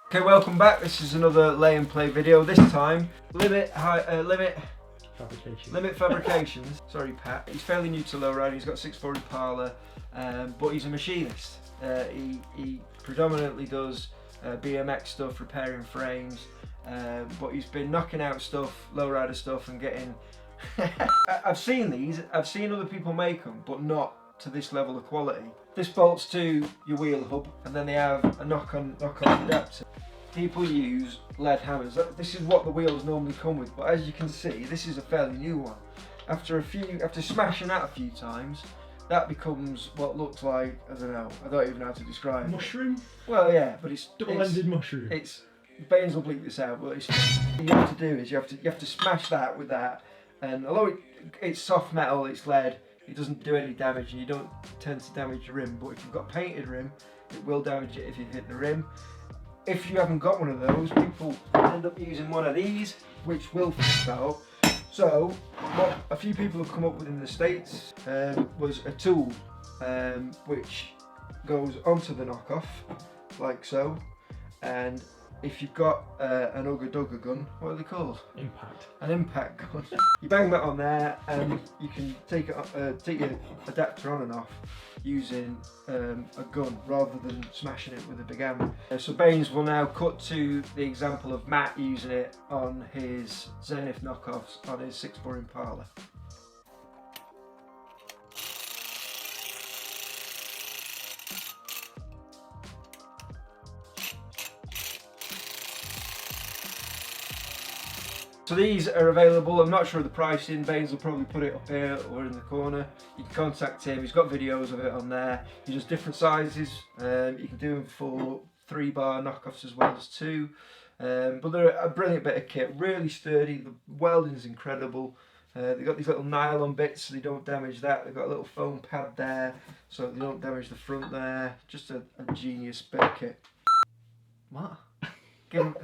Okay, welcome back. This is another lay and play video. This time, Limit Fabrications. Sorry, Pat. He's fairly new to lowriding. He's got 6'4" Impala, but he's a machinist. He predominantly does BMX stuff, repairing frames, but he's been knocking out stuff, lowrider stuff, and getting. I've seen these. I've seen other people make them, but not to this level of quality. This bolts to your wheel hub, and then they have a knock-on adapter. People use lead hammers. This is what the wheels normally come with, but as you can see, this is a fairly new one. After smashing that a few times, that becomes what looks like, I don't even know how to describe it. Mushroom? Well, yeah, but it's double-ended mushroom. It's Baines will bleep this out, but what you have to do is you have to smash that with that, and although it's soft metal, it's lead, it doesn't do any damage, and you don't tend to damage the rim. But if you've got a painted rim, it will damage it if you hit the rim. If you haven't got one of those, people end up using one of these, which will fit out. So, what a few people have come up with in the States was a tool which goes onto the knockoff, like so. And if you've got an Ugga gun, what are they called? Impact. An impact gun. You bang that on there, and you can take your adapter on and off using a gun rather than smashing it with a big hammer. So Baines will now cut to the example of Matt using it on his Zenith knockoffs on his 6'4" Impala. So these are available. I'm not sure of the pricing. Baines will probably put it up here or in the corner. You can contact him. He's got videos of it on there. He does different sizes. You can do them for 3-bar knockoffs as well as 2. But they're a brilliant bit of kit. Really sturdy. The welding's incredible. They've got these little nylon bits so they don't damage that. They've got a little foam pad there so they don't damage the front there. Just a genius bit of kit. What? Give him